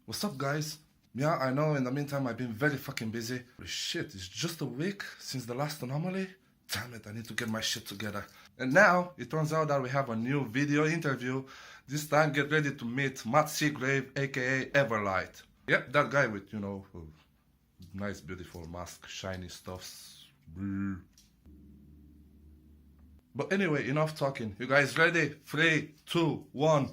What's up, guys? Yeah, I know in the meantime I've been very fucking busy. Holy shit, it's just a week since the last Anomaly? Damn it, I need to get my shit together. And now, it turns out that we have a new video interview. This time, get ready to meet Seagrave, aka EverLight. Yep, that guy with, nice beautiful mask, shiny stuffs. Brr. But anyway, enough talking. You guys ready? 3, 2, 1.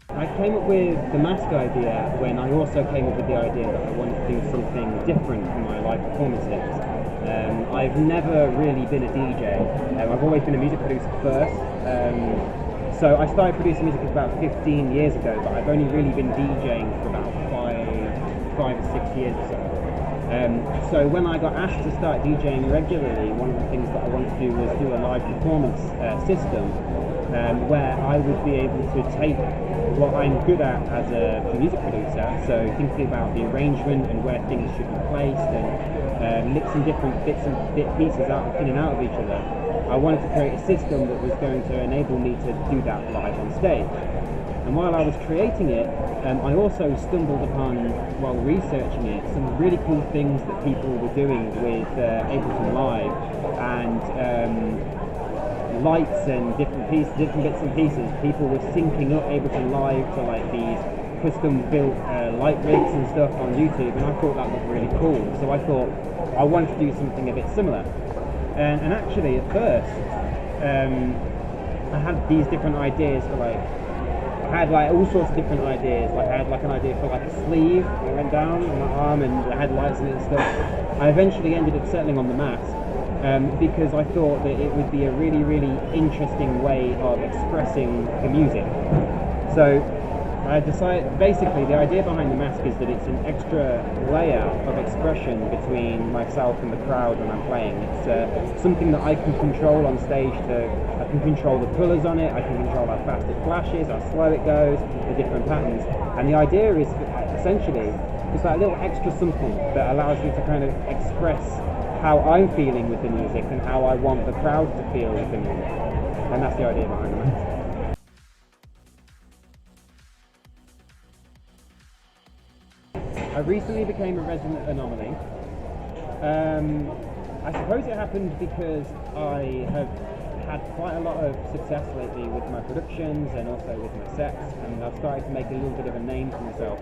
I came up with the mask idea when I also came up with the idea that I wanted to do something different for my live performances. I've never really been a DJ. I've always been a music producer first. So I started producing music about 15 years ago, but I've only really been DJing for about five or 6 years or so. So when I got asked to start DJing regularly, one of the things that I wanted to do was do a live performance system where I would be able to take what I'm good at as a music producer, so thinking about the arrangement and where things should be placed and mixing different bits and pieces in and out of each other. I wanted to create a system that was going to enable me to do that live on stage. And while I was creating it, I also stumbled upon, while researching it, some really cool things that people were doing with Ableton Live and lights and different bits and pieces. People were syncing up Ableton Live to like these custom built light rigs and stuff on YouTube, and I thought that was really cool. So I thought I wanted to do something a bit similar. And actually, at first, I had these different ideas for I had like all sorts of different ideas. Like I had like an idea for like a sleeve that went down on my arm and it had lights in it and stuff. I eventually ended up settling on the mask because I thought that it would be a really, really interesting way of expressing the music. So I decided, basically the idea behind the mask is that it's an extra layer of expression between myself and the crowd when I'm playing. It's something that I can control on stage. I can control the colours on it, I can control how fast it flashes, how slow it goes, the different patterns. And the idea is essentially it's like a little extra something that allows me to kind of express how I'm feeling with the music and how I want the crowd to feel with the music. And that's the idea behind the mask. I recently became a resident Anomaly. I suppose it happened because I have had quite a lot of success lately with my productions and also with my sets, and I've started to make a little bit of a name for myself.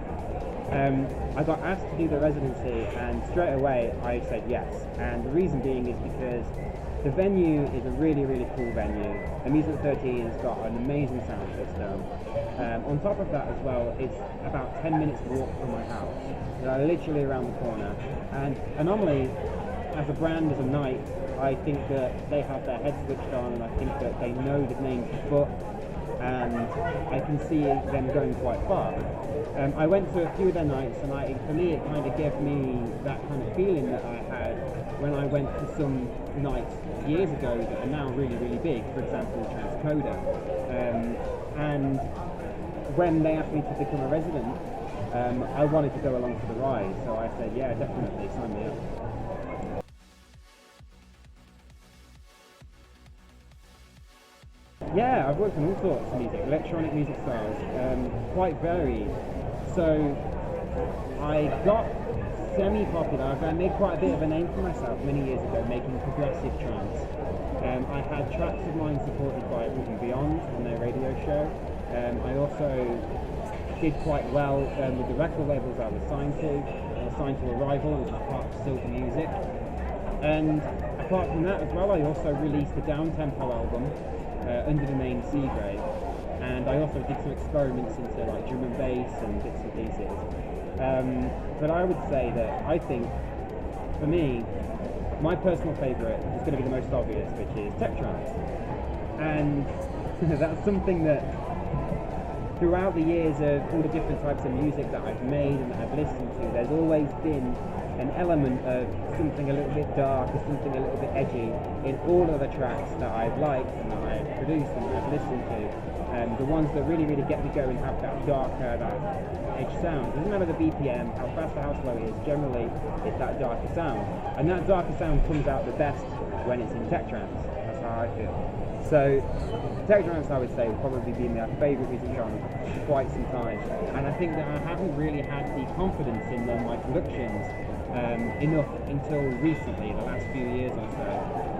I got asked to do the residency and straight away I said yes, and the reason being is because the venue is a really, really cool venue. Amusement 13 has got an amazing sound system. On top of that as well, it's about 10 minutes walk from my house. Literally around the corner. And Anomaly, as a brand, as a night, I think that they have their heads switched on, and I think that they know the name to foot, and I can see them going quite far. I went to a few of their nights, and for me it kind of gave me that kind of feeling that I had when I went to some nights years ago that are now really, really big, for example Transcoder. And when they asked me to become a resident, I wanted to go along for the ride, so I said, yeah, definitely, sign me up. Yeah, I've worked on all sorts of music, electronic music styles, quite varied. So I got semi-popular. I made quite a bit of a name for myself many years ago making progressive trance. I had tracks of mine supported by Above and Beyond on their radio show. I also did quite well with the record labels I was signed to. I was signed to Arrival, which is part of Silver Music. And apart from that as well, I also released a down-tempo album under the name Seagrave, and I also did some experiments into like drum and bass and bits and pieces. But I would say that I think, for me, my personal favourite is going to be the most obvious, which is tech trance. And that's something that throughout the years of all the different types of music that I've made and that I've listened to, there's always been an element of something a little bit dark or something a little bit edgy in all of the tracks that I've liked and that I've produced and I've listened to. The ones that really get me going have that darker, that edge sound. It doesn't matter the BPM, how fast or how slow it is, generally it's that darker sound. And that darker sound comes out the best when it's in tech trance. That's how I feel. So tech trance, I would say, would probably be my favourite music genre for quite some time. And I think that I haven't really had the confidence in my productions enough until recently, the last few years or so,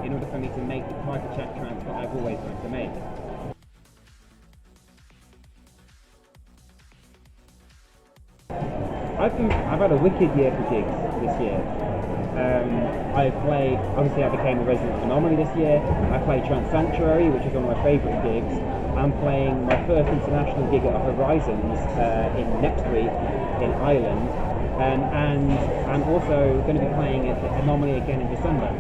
in order for me to make the type of tech trance that I've always wanted to make. I've had a wicked year for gigs this year. I played, obviously I became a resident of Anomaly this year. I played Trance Sanctuary, which is one of my favourite gigs. I'm playing my first international gig at Horizons in next week in Ireland. And I'm also going to be playing at Anomaly again in December.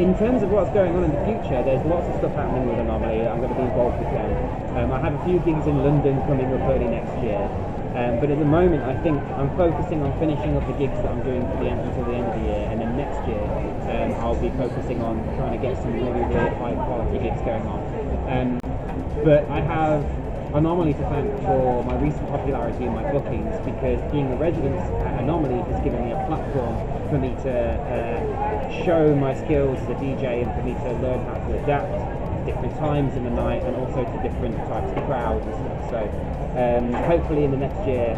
In terms of what's going on in the future, there's lots of stuff happening with Anomaly. I'm going to be involved with them. I have a few gigs in London coming up early next year. But at the moment, I think I'm focusing on finishing up the gigs that I'm doing until the end of the year, and then next year I'll be focusing on trying to get some really high quality gigs going on. But I have Anomaly to thank for my recent popularity in my bookings, because being a resident at Anomaly has given me a platform for me to show my skills as a DJ and for me to learn how to adapt to different times in the night and also to different types of crowds and stuff. So hopefully in the next year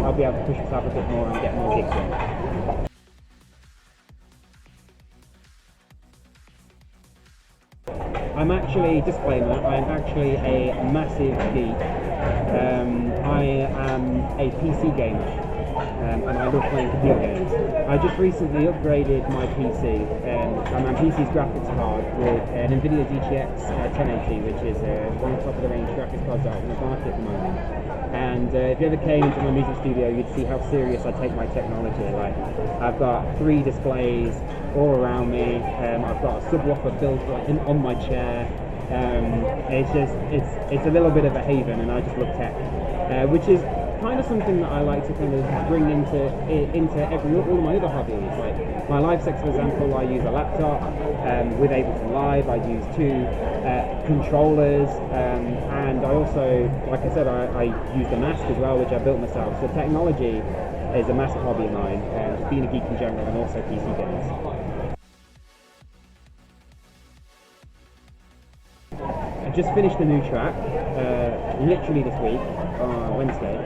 I'll be able to push myself a bit more and get more gigs in. I'm actually, disclaimer, I'm actually a massive geek. I am a PC gamer, and I love playing computer games. I just recently upgraded my PC, and my PC's graphics card with an NVIDIA GTX 1080, which is one of the top of the range graphics cards out on the market at the moment. And if you ever came into my music studio, you'd see how serious I take my technology. Like, I've got 3 displays all around me. I've got a subwoofer built on my chair. It's a little bit of a haven, and I just love tech, which is kind of something that I like to kind of bring into all of my other hobbies. Like my live sex, for example, I use a laptop with Ableton Live. I use 2 controllers, and I also, like I said, I use the mask as well, which I built myself. So technology is a massive hobby of mine, being a geek in general, and also PC games. I just finished a new track, literally this week, on Wednesday,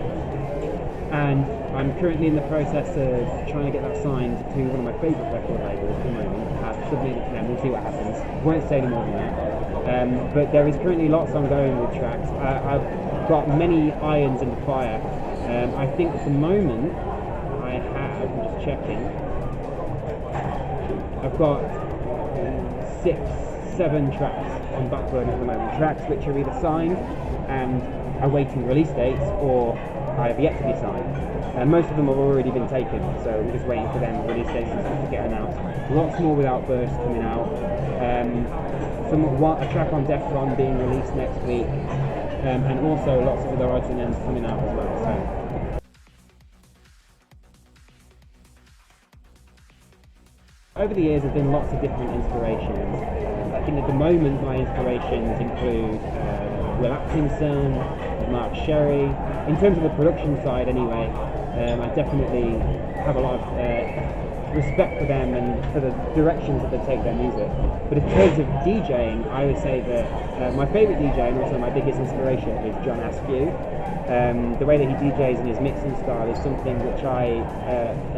and I'm currently in the process of trying to get that signed to one of my favourite record labels at the moment. I've submitted it to them, we'll see what happens. Won't say any more than that. But there is currently lots ongoing with tracks. I've got many irons in the fire. I think at the moment I have, I'm just checking, I've got 6-7 tracks on backburner at the moment. Tracks which are either signed and awaiting release dates, or I have yet to be signed. Most of them have already been taken, so we're just waiting for them release dates and stuff to get announced. Lots more without burst coming out. A track on Defcon being released next week, and also lots of other odds and ends coming out as well. So over the years, there's been lots of different inspirations. I think at the moment my inspirations include Will Atkinson, Mark Sherry. In terms of the production side anyway, I definitely have a lot of respect for them and for the directions that they take their music. But in terms of DJing, I would say that my favourite DJ and also my biggest inspiration is John Askew. The way that he DJs and his mixing style is something which I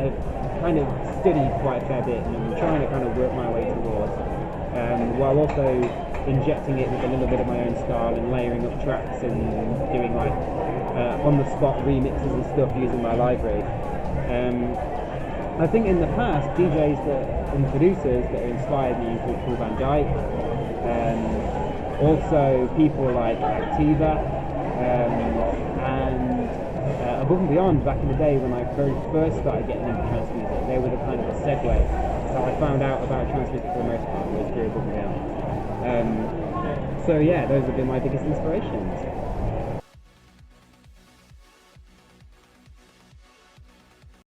have kind of studied quite a fair bit, and I'm trying to kind of work my way towards, while also injecting it with a little bit of my own style and layering up tracks and doing like on-the-spot remixes and stuff using my library. I think in the past, DJs and producers that have inspired me include Paul Van Dyke, also people like Activa, and Above and Beyond back in the day when I very first started getting into trance music. They were the kind of a segue. So I found out about trance music for the most part was through Above and Beyond. So yeah, those have been my biggest inspirations.